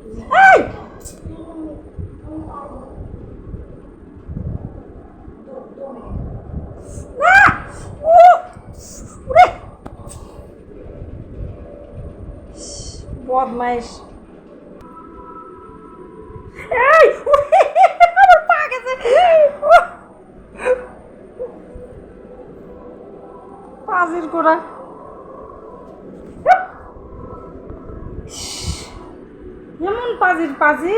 এই! আহ! উরে! বদমাইশ। এই! উরে! আমার পা গেছে। পাজির গোড়া। এমন পাজির পাজি।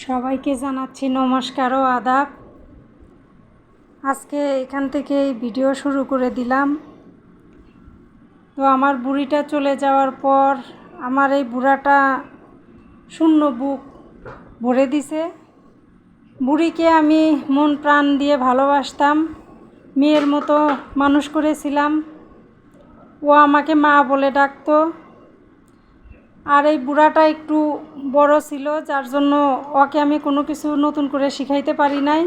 সবাইকে জানাচ্ছি নমস্কার ও আদাব। আজকে এখান থেকে ভিডিও শুরু করে দিলাম। তো আমার বুড়িটা চলে যাওয়ার পর আমার এই বুড়াটা শূন্য বুক ভরে দিছে। বুড়িকে আমি মন প্রাণ দিয়ে ভালোবাসতাম, মেয়ের মতো মানুষ করেছিলাম। ও আমাকে মা বলে ডাকতো। আর এই বুড়াটা একটু বড় ছিল, যার জন্য ওকে আমি কোনো কিছু নতুন করে শিখাইতে পারি নাই।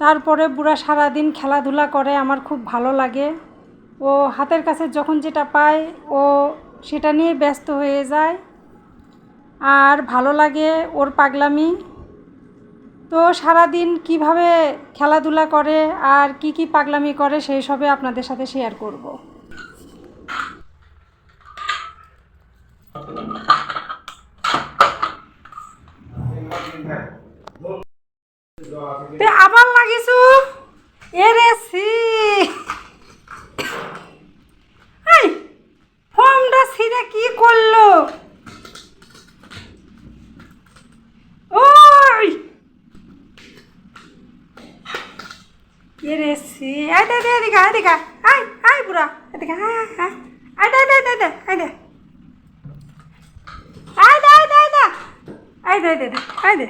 তারপরে বুড়া সারাদিন খেলাধুলা করে, আমার খুব ভালো লাগে। ও হাতের কাছে যখন যেটা পায় ও সেটা নিয়ে ব্যস্ত হয়ে যায়, আর ভালো লাগে ওর পাগলামি। তো সারাদিন কিভাবে খেলাধুলা করে আর কি পাগলামি করে সেই সবে আপনাদের সাথে শেয়ার করব। আবার লাগিছু এরে সি এই ফর্মটা ছিঁড়ে কি করলো? ওই এরে সি আই দে দে এদিকে এদিকে আই আই বুড়া এদিকে হ্যাঁ হ্যাঁ আই দে দে দে দে আই দে আই দে আই দে আই দে আই দে দে আই দে।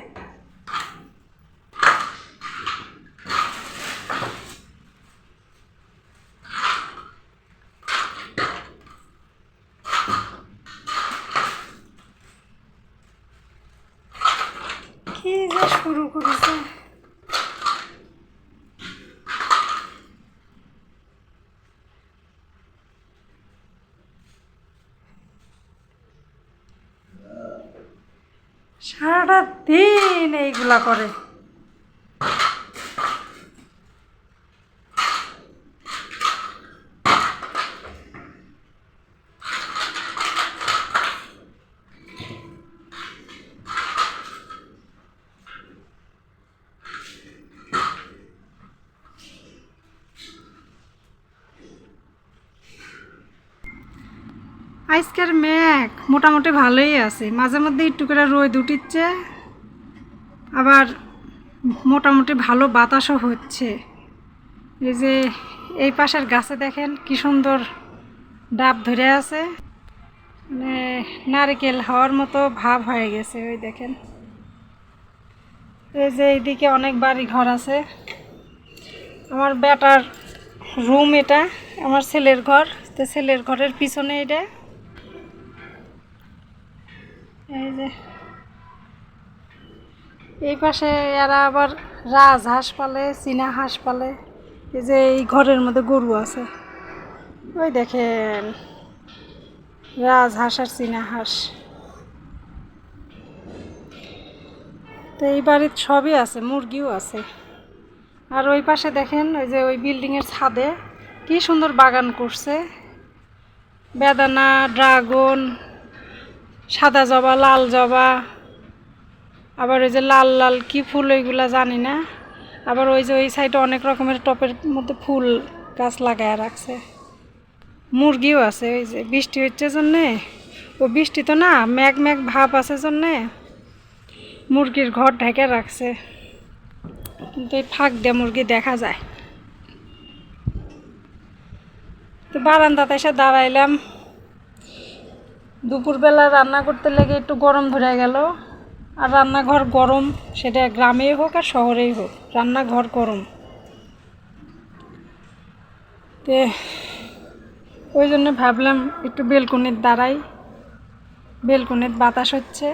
কি যে শুরু করেছে। সারাটা দিন এইগুলা করে। আজকের মেঘ মোটামুটি ভালোই আছে, মাঝে মধ্যে একটু করে রোদ উঠিচ্ছে, আবার মোটামুটি ভালো বাতাসও হচ্ছে। এই যে এই পাশের গাছে দেখেন কি সুন্দর ডাব ধরে আছে, মানে নারকেল হওয়ার মতো ভাব হয়ে গেছে। ওই দেখেন, এই যে এইদিকে অনেক বাড়ি ঘর আছে। আমার বেটার রুম এটা, আমার ছেলের ঘর। তো ছেলের ঘরের পিছনে এটা। এই যে এই পাশে এরা আবার রাজহাঁস পালে, চীনা হাঁস পালে। এই যে এই ঘরের মধ্যে গরু আছে, ওই দেখেন রাজহাঁস আর চীনা হাঁস। তো এই বাড়ির সবই আছে, মুরগিও আছে। আর ওই পাশে দেখেন ওই যে ওই বিল্ডিংয়ের ছাদে কি সুন্দর বাগান করছে, বেদানা, ড্রাগন, সাদা জবা, লাল জবা, আবার ওই যে লাল লাল কি ফুল ওইগুলা জানি না। আবার ওই যে ওই সাইডে অনেক রকমের টপের মধ্যে ফুল গাছ লাগায় রাখছে। মুরগিও আছে। ওই যে বৃষ্টি হচ্ছে জন্যে, ও বৃষ্টি তো না, মেঘ মেঘ ভাব আছে জন্যে মুরগির ঘর ঢেকে রাখছে, কিন্তু এই ফাঁক দিয়ে মুরগি দেখা যায়। তো বারান্দাতে এসে দাঁড়াইলাম। দুপুরবেলা রান্না করতে লেগে একটু গরম ধরে গেল। আর রান্নাঘর গরম, সেটা গ্রামেই হোক আর শহরেই হোক, রান্নাঘর গরম। তে ওই জন্য ভাবলাম একটু বেলকনির দাঁড়াই, বেলকনির বাতাস হচ্ছে।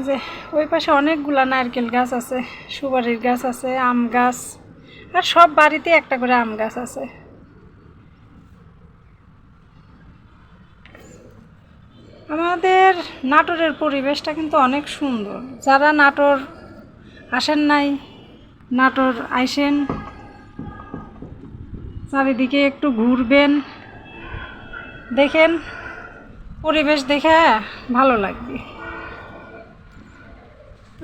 যে ওই পাশে অনেকগুলা নারকেল গাছ আছে, সুপারির গাছ আছে, আম গাছ, আর সব বাড়িতে একটা করে আম গাছ আছে। আমাদের নাটোরের পরিবেশটা কিন্তু অনেক সুন্দর। যারা নাটোর আসেন নাই, নাটোর আইসেন, চারিদিকে একটু ঘুরবেন, দেখেন, পরিবেশ দেখে ভালো লাগবে।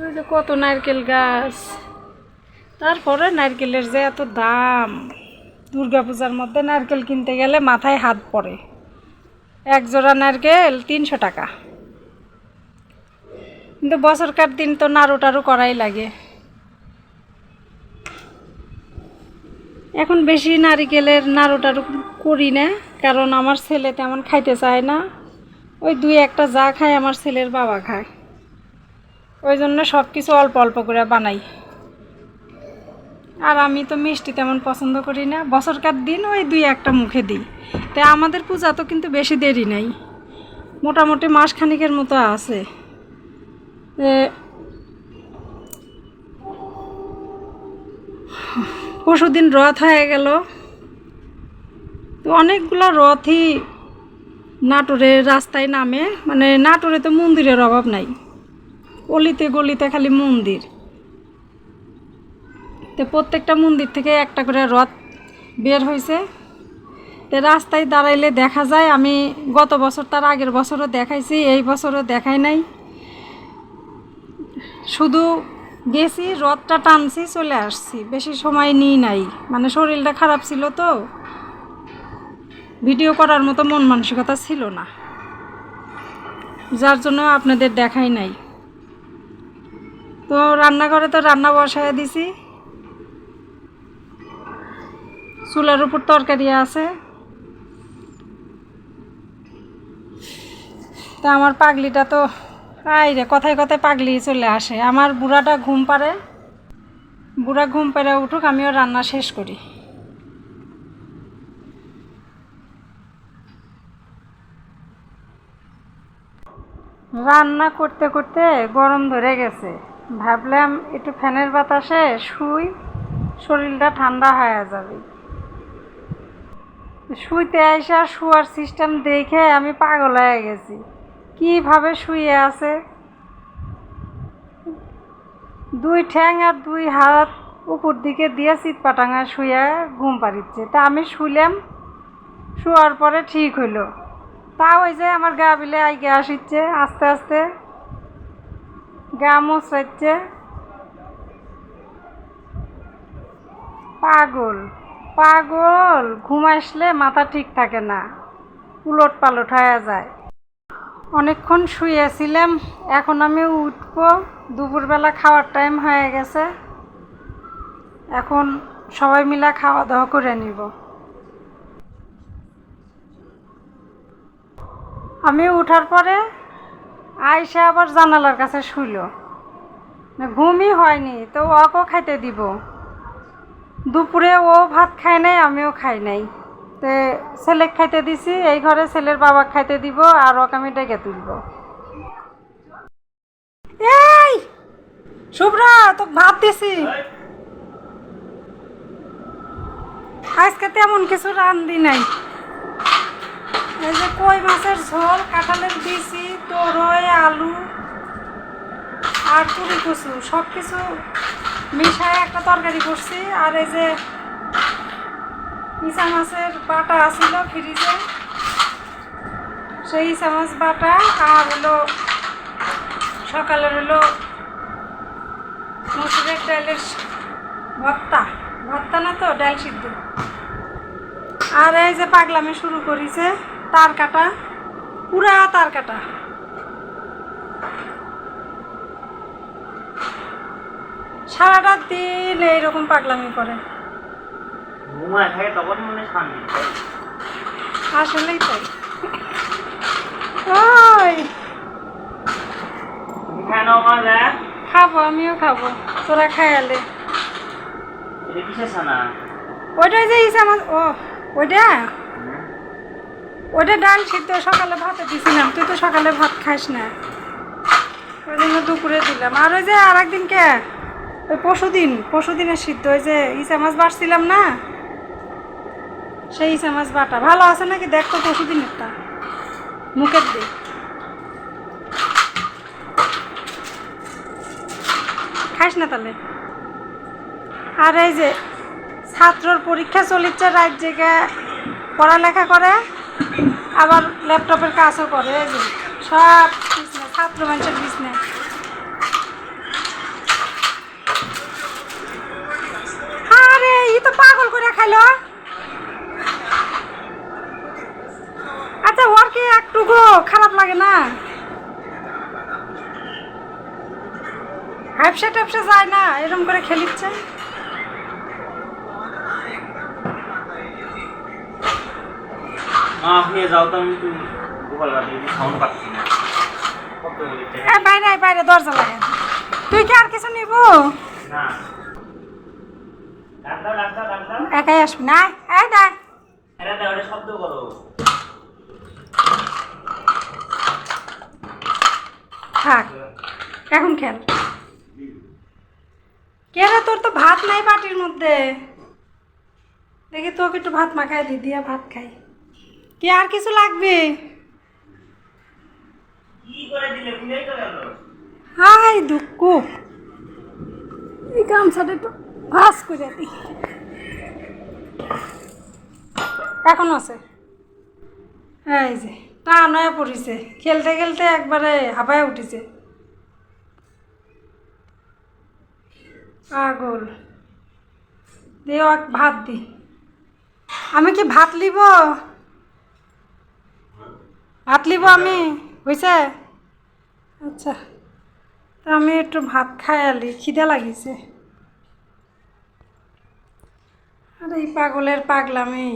ওই যে কত নারকেল গাছ, তারপরে নারকেলের যে এত দাম, দুর্গাপূজার মধ্যে নারকেল কিনতে গেলে মাথায় হাত পড়ে। এক জোড়া নারকেল 300 টাকা, কিন্তু বছরকার দিন তো নাড়ু টাড়ু করাই লাগে। এখন বেশি নারিকেলের নাড়ু টাড়ু করি না, কারণ আমার ছেলে তেমন খাইতে চায় না। ওই 2-1টা যা খায় আমার ছেলের বাবা খায়, ওই জন্য সব কিছু অল্প অল্প করে বানাই। আর আমি তো মিষ্টি তেমন পছন্দ করি না, বছরকার দিন ওই 2-1টা মুখে দিই। তাই আমাদের পূজা তো কিন্তু বেশি দেরি নাই, মোটামুটি মাসখানিকের মতো আছে। পরশুদিন রথ হয়ে গেল, তো অনেকগুলো রথই নাটোরে রাস্তায় নামে। মানে নাটোরে তো মন্দিরের অভাব নাই, অলিতে গলিতে খালি মন্দির। তো প্রত্যেকটা মন্দির থেকে একটা করে রথ বের হয়েছে। তো রাস্তায় দাঁড়াইলে দেখা যায়। আমি গত বছর, তার আগের বছরও দেখাইছি, এই বছরও দেখাই নাই। শুধু গেছি, রথটা টানছি, চলে আসছি, বেশি সময় নিই নাই। মানে শরীরটা খারাপ ছিল তো, ভিডিও করার মতো মন মানসিকতা ছিল না, যার জন্য আপনাদের দেখাই নাই। তো রান্নাঘরে তো রান্না বসায় দিছি, চুলার উপর তরকারি আছে। তা আমার পাগলিটা তো রে কথায় কথায় পাগলি চলে আসে। আমার বুড়াটা ঘুম পাড়ে, বুড়া ঘুম পাড়ে উঠুক, আমিও রান্না শেষ করি। রান্না করতে করতে গরম ধরে গেছে, ভাবলাম একটু ফ্যানের বাতাসে শুই, শরীরটা ঠান্ডা হয়ে যাবে। শুইতে আইসা শুয়ার সিস্টেম দেখে আমি পাগল হয়ে গেছি। কিভাবে শুয়ে আছে, 2 ঠ্যাং আর 2 হাত উপর দিকে দিয়ে চিৎপাটাঙা শুয়ে ঘুম পাড়িচ্ছে। তা আমি শুইলাম, শোয়ার পরে ঠিক হইলো। তা ওই যে আমার গা বিলে আইগে আসিচ্ছে, আস্তে আস্তে গা মোচড়াচ্ছে। পাগল পাগল, ঘুম আসলে মাথা ঠিক থাকে না, উলট পালট হয়ে যায়। অনেকক্ষণ শুয়েছিলাম, এখন আমি উঠবো। দুপুরবেলা খাওয়ার টাইম হয়ে গেছে, এখন সবাই মিলে খাওয়া দাওয়া করে নিব। আমি উঠার পরে আয়সা আবার জানালার কাছে শুইল, ঘুমই হয়নি। তো ওকেও খাইতে দিব। দুপুরে ও ভাত খায় নাই, আমিও খাই নাই। তে ছেলে খাইতে দিছি, এই ঘরে ছেলের বাবা খাইতে দিব, আর ওকে আমি ডেকে তুলব। এই শুভ্রা, তোকে ভাত দিছি। আজকে তেমন কিছু রান্ধি নাই। এই যে কই মাছের ঝোল, কাঁঠালের বিচি, তরই, আলু আর পুরি কচু সব কিছু মিশায় একটা তরকারি করছি। আর এই যে ইচা মাছের বাটা আছিল ফ্রিজে, সেই ইচা মাছ বাটা। আর হলো সকালের হলো মসুরের ডালের ভর্তা, ভর্তা না তো ডাল সিদ্ধ। আর এই যে পাগলামি শুরু করেছে, তার কাটা, পুরা তার কাটা। সারাটা দিন এইরকম পাগলামি করে, আসলেই তাই। ওই খাবো, আমিও খাবো, তোরা খায়ালে। ওইটাই যে ইসা মাছ, ও ওইটা ওইটা ডাল সিদ্ধ, সকালে ভাতে দিছিলাম। তুই তো সকালে ভাত খাস না, ওই জন্য দুপুরে দিলাম। আর ওই যে আর একদিনকে ওই পরশুদিনের সিদ্ধ, ওই যে ইচা মাছ বাড়ছিলাম না, সেই ইচা মাছ বাটা ভালো আছে নাকি দেখতো, পরশুদিনেরটা মুখের দিই। খাইস না তাহলে। আর এই যে ছাত্রর পরীক্ষা চলিচ্ছে, রাত জেগে পড়ালেখা করে, আবার ল্যাপটপের কাজও করে। এই যে সব বিজনেস, ছাত্র মানুষের বিজনেস। আরে ই তো পাগল করে খাইলো। আচ্ছা ওর কি একটুকু খারাপ লাগে না? হ্যাপসা ট্যাপসা যায় না, এরকম করে খেলিচ্ছে। বাইরে বাইরে দরজা লাগে। তুই কি আর কিছু নিব? একাই আসবি না? এই দেখ থাক, এখন খেল। কে রে, তোর তো ভাত নাই বাটির মধ্যে। দেখি তোকে একটু ভাত মাখাই দি, দিয়া ভাত খাই। কি আর কিছু লাগবে? হাই দুঃখ, এই গামছাটা একটু ভাস করে দি। এখন আছে। এই যে টান হয়ে পড়িছে, খেলতে খেলতে একবারে হাঁপায় উঠেছে। পাগল, দিও ভাত দি। আমি কি ভাত লিব? ভাত লিব আমি? হয়েছে? আচ্ছা, তো আমি একটু ভাত খাই আলি, খিদে লাগিছে। আর এই পাগলের পাগলামি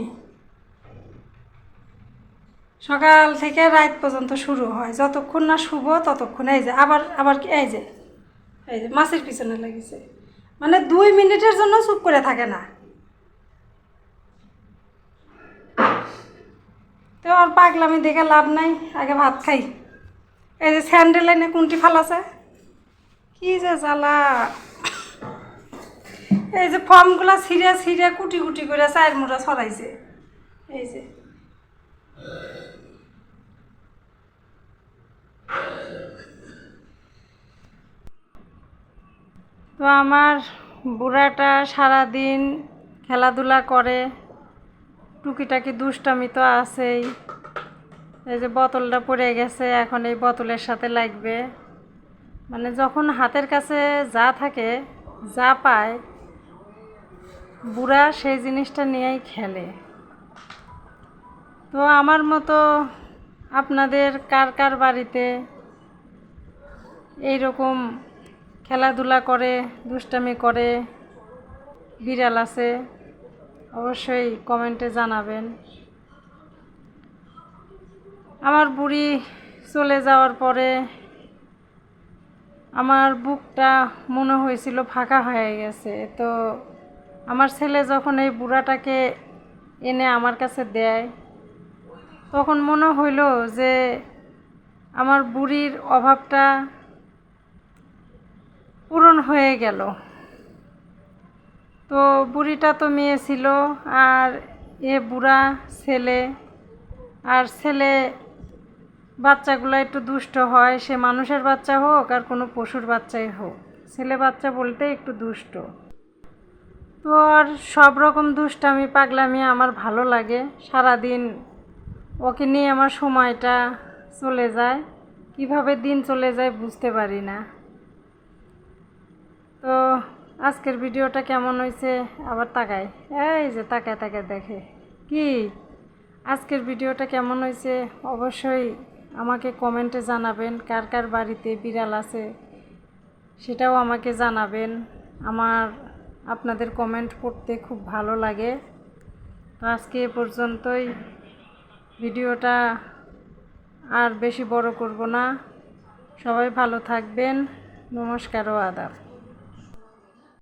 সকাল থেকে রাত পর্যন্ত শুরু হয়, যতক্ষণ না শুভ ততক্ষণ। এই যে আবার আবার কি, এই যে মাছের পিছনে লেগেছে, মানে 2 মিনিটের জন্য চুপ করে থাকে না। তো ওর পাগলামি দেখে লাভ নাই, আগে ভাত খাই। এই যে স্যান্ডেল এনে কোনটি ফালাছে, কি যে জ্বালা। এই যে ফর্মগুলা ছিঁড়ে ছিঁড়ে কুটি কুটি করে 4 মুঠা ছড়াইছে। এই যে তো আমার বুড়াটা সারাদিন খেলাধুলা করে, টুকিটাকি দুষ্টামি তো আছেই। এই যে বোতলটা পড়ে গেছে, এখন এই বোতলের সাথে লাগবে। মানে যখন হাতের কাছে যা থাকে, যা পায়, বুড়া সেই জিনিসটা নিয়েই খেলে। তো আমার মতো আপনাদের কার কার বাড়িতে এইরকম খেলাধুলা করে, দুষ্টামি করে বিড়াল আছে, অবশ্যই কমেন্টে জানাবেন। আমার বুড়ি চলে যাওয়ার পরে আমার বুকটা মনে হয়েছিল ফাঁকা হয়ে গেছে। তো আমার ছেলে যখন এই বুড়াটাকে এনে আমার কাছে দেয়, তখন মনে হইল যে আমার বুড়ির অভাবটা পূরণ হয়ে গেল। তো বুড়িটা তো মেয়ে ছিল, আর এ বুড়া ছেলে। আর ছেলে বাচ্চাগুলো একটু দুষ্ট হয়, সে মানুষের বাচ্চা হোক আর কোনো পশুর বাচ্চাই হোক, ছেলে বাচ্চা বলতে একটু দুষ্ট। তো আর সব রকম দুষ্টামি পাগলামি আমার ভালো লাগে। সারাদিন ওকে নিয়ে আমার সময়টা চলে যায়, কিভাবে দিন চলে যায় বুঝতে পারি না। তো আজকের ভিডিওটা কেমন হয়েছে আবার তাকায়, এই যে তাকায় তাকায় দেখে কি। আজকের ভিডিওটা কেমন হয়েছে অবশ্যই আমাকে কমেন্টে জানাবেন। কার কার বাড়িতে বিড়াল আছে সেটাও আমাকে জানাবেন। আমার আপনাদের কমেন্ট পড়তে খুব ভালো লাগে। তো আজকে এ পর্যন্তই, ভিডিওটা আর বেশি বড় করব না। সবাই ভালো থাকবেন। নমস্কার ও আদাব।